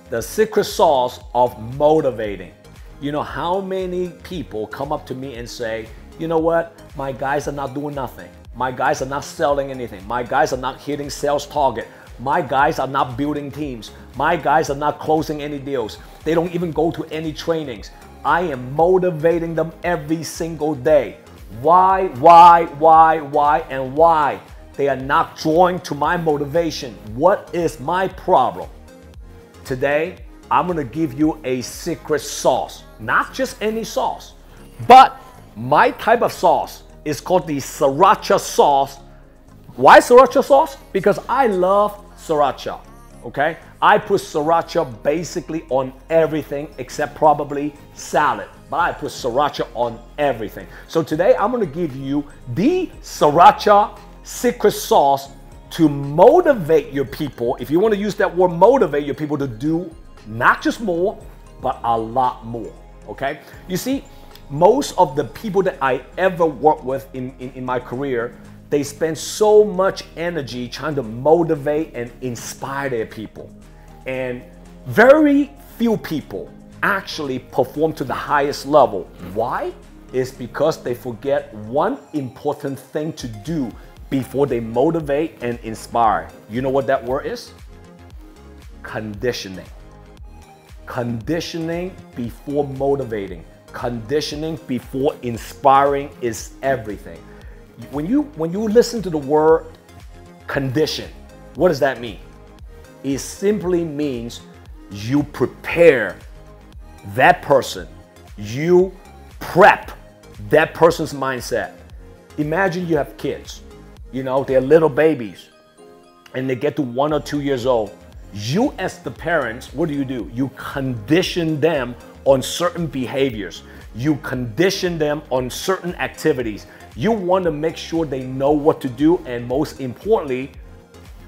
The secret sauce of motivating. You know how many people come up to me and say, you know what, my guys are not doing nothing. My guys are not selling anything. My guys are not hitting sales target. My guys are not building teams. My guys are not closing any deals. They don't even go to any trainings. I am motivating them every single day. Why, and why? They are not drawing to my motivation. What is my problem? Today, I'm gonna give you a secret sauce. Not just any sauce, but my type of sauce is called the Sriracha sauce. Why Sriracha sauce? Because I love Sriracha, okay? I put Sriracha basically on everything except probably salad, but I put Sriracha on everything. So today I'm gonna give you the Sriracha secret sauce to motivate your people. If you wanna use that word motivate your people to do not just more, but a lot more, okay? You see, most of the people that I ever worked with in my career, they spend so much energy trying to motivate and inspire their people. And very few people actually perform to the highest level. Why? It's because they forget one important thing to do before they motivate and inspire. You know what that word is? Conditioning. Conditioning before motivating. Conditioning before inspiring is everything. When you listen to the word condition, what does that mean? It simply means you prepare that person. You prep that person's mindset. Imagine you have kids, you know, they're little babies and they get to 1 or 2 years old. You as the parents, what do? You condition them on certain behaviors. You condition them on certain activities. You want to make sure they know what to do and most importantly,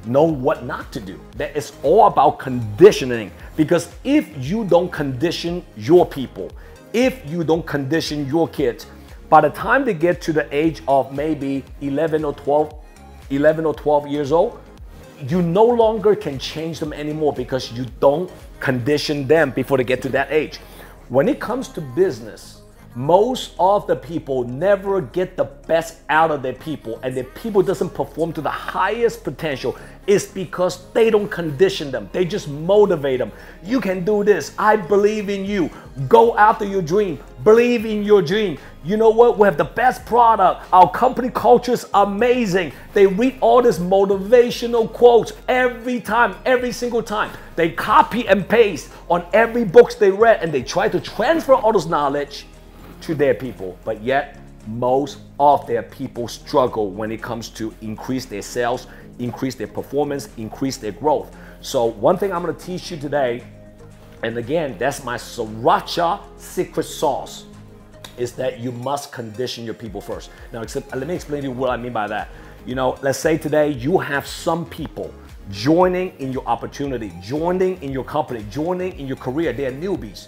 know what not to do. That is all about conditioning, because if you don't condition your people, if you don't condition your kids, by the time they get to the age of maybe 11 or 12 years old, you no longer can change them anymore because you don't condition them before they get to that age. When it comes to business, most of the people never get the best out of their people, and their people doesn't perform to the highest potential. It's because they don't condition them. They just motivate them. You can do this. I believe in you. Go after your dream. Believe in your dream. You know what? We have the best product. Our company culture is amazing. They read all these motivational quotes every time, every single time. They copy and paste on every books they read, and they try to transfer all this knowledge to their people, but yet most of their people struggle when it comes to increase their sales, increase their performance, increase their growth. So one thing I'm going to teach you today, and again, that's my Sriracha secret sauce, is that you must condition your people first. Now, let me explain to you what I mean by that. You know, let's say today you have some people joining in your opportunity, joining in your company, joining in your career. They're newbies.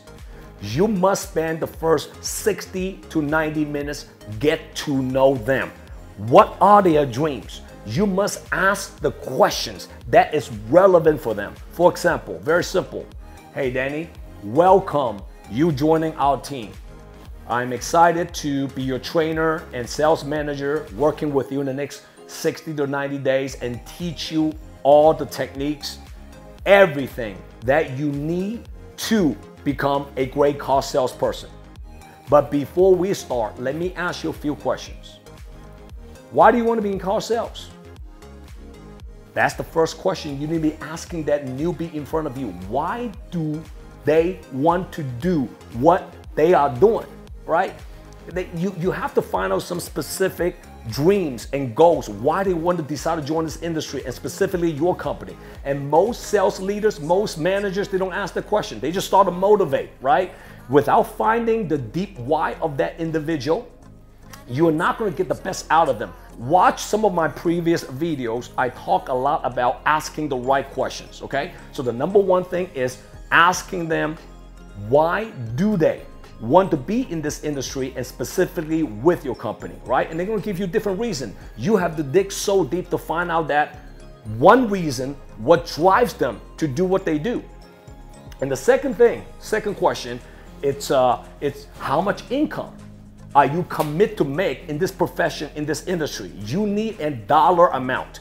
You must spend the first 60 to 90 minutes, get to know them. What are their dreams? You must ask the questions that is relevant for them. For example, very simple. Hey, Danny, welcome you joining our team. I'm excited to be your trainer and sales manager, working with you in the next 60 to 90 days and teach you all the techniques, everything that you need to become a great car salesperson. But before we start, let me ask you a few questions. Why do you want to be in car sales? That's the first question you need to be asking that newbie in front of you. Why do they want to do what they are doing, right? You have to find out some specific dreams and goals, why they want to decide to join this industry, and specifically your company. And most sales leaders, most managers, they don't ask the question. They just start to motivate, right? Without finding the deep why of that individual, you're not going to get the best out of them. Watch some of my previous videos. I talk a lot about asking the right questions, okay? So the number one thing is asking them, why do they want to be in this industry and specifically with your company, right? And they're going to give you different reasons. You have to dig so deep to find out that one reason, what drives them to do what they do. And the second question, it's how much income are you commit to make in this profession, in this industry? You need a dollar amount.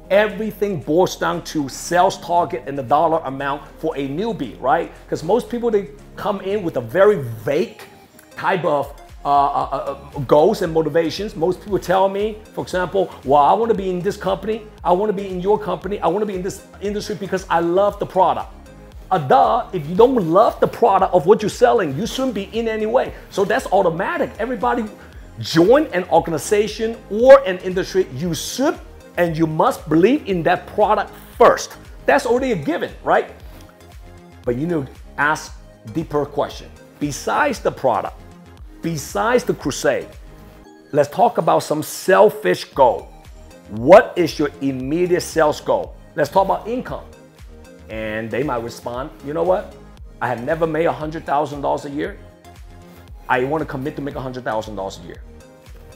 Everything boils down to sales target and the dollar amount for a newbie, right? Because most people, they come in with a very vague type of goals and motivations. Most people tell me, for example, well, I want to be in this company, I want to be in your company, I want to be in this industry because I love the product. If you don't love the product of what you're selling, you shouldn't be in anyway. So that's automatic. Everybody join an organization or an industry, you should and you must believe in that product first. That's already a given, right? But you need to ask deeper question. Besides the product, besides the crusade, let's talk about some selfish goal. What is your immediate sales goal? Let's talk about income. And they might respond, you know what? I have never made $100,000 a year. I want to commit to make $100,000 a year.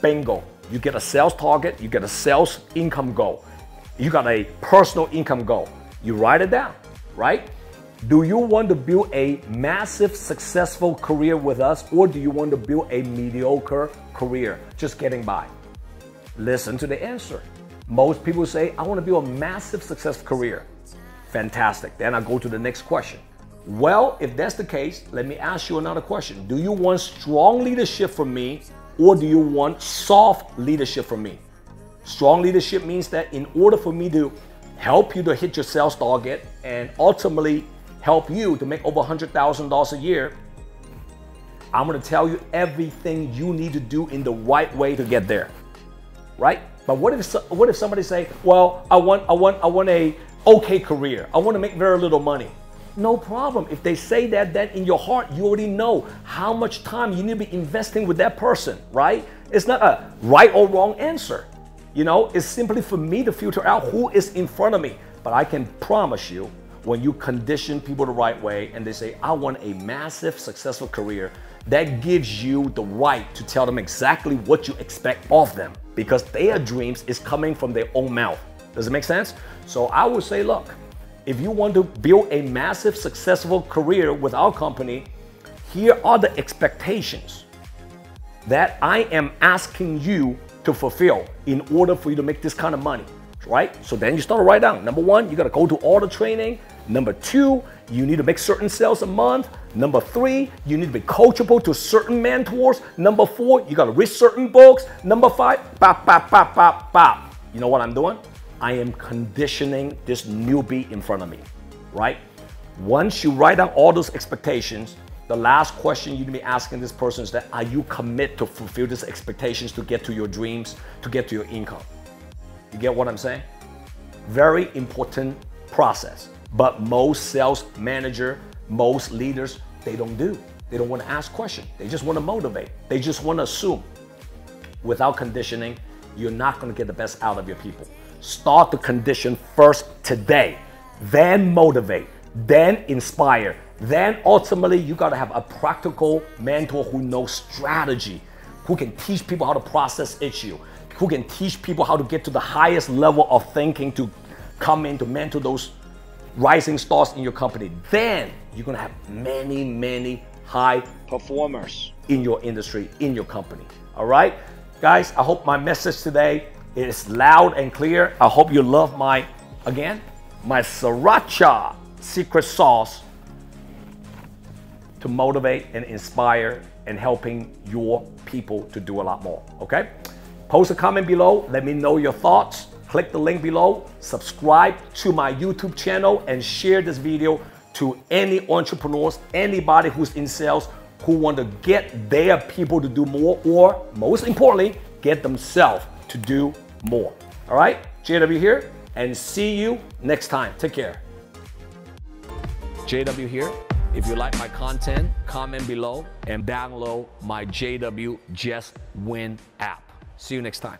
Bingo. You get a sales target, you get a sales income goal. You got a personal income goal. You write it down, right? Do you want to build a massive successful career with us, or do you want to build a mediocre career, just getting by? Listen to the answer. Most people say, I want to build a massive successful career. Fantastic. Then I go to the next question. Well, if that's the case, let me ask you another question. Do you want strong leadership from me, or do you want soft leadership from me? Strong leadership means that in order for me to help you to hit your sales target and ultimately help you to make over $100,000 a year, I'm going to tell you everything you need to do in the right way to get there, right? But what if somebody say, well, I want a okay career. I want to make very little money. No problem. If they say that, then in your heart, you already know how much time you need to be investing with that person, right? It's not a right or wrong answer. You know, it's simply for me to filter out who is in front of me. But I can promise you, when you condition people the right way and they say, I want a massive, successful career, that gives you the right to tell them exactly what you expect of them, because their dreams is coming from their own mouth. Does it make sense? So I would say, look, if you want to build a massive, successful career with our company, here are the expectations that I am asking you to fulfill in order for you to make this kind of money, right? So then you start to write down. Number one, you got to go to all the training. Number two, you need to make certain sales a month. Number three, you need to be coachable to certain mentors. Number four, you got to read certain books. Number five, bop, bop, bop, bop, bop. You know what I'm doing? I am conditioning this newbie in front of me, right? Once you write down all those expectations, the last question you need to be asking this person is that, are you committed to fulfill these expectations to get to your dreams, to get to your income? You get what I'm saying? Very important process. But most sales manager, most leaders, they don't do. They don't want to ask questions. They just want to motivate. They just want to assume. Without conditioning, you're not going to get the best out of your people. Start the condition first today, then motivate, then inspire. Then ultimately, you got to have a practical mentor who knows strategy, who can teach people how to process issue, who can teach people how to get to the highest level of thinking to come in to mentor those rising stars in your company. Then you're going to have many, many high performers in your industry, in your company. All right, guys, I hope my message today is loud and clear. I hope you love my Sriracha secret sauce to motivate and inspire and helping your people to do a lot more, okay? Post a comment below, let me know your thoughts. Click the link below, subscribe to my YouTube channel, and share this video to any entrepreneurs, anybody who's in sales who want to get their people to do more, or most importantly, get themselves to do more. All right, JW here, and see you next time. Take care. JW here. If you like my content, comment below and download my JW Just Win app. See you next time.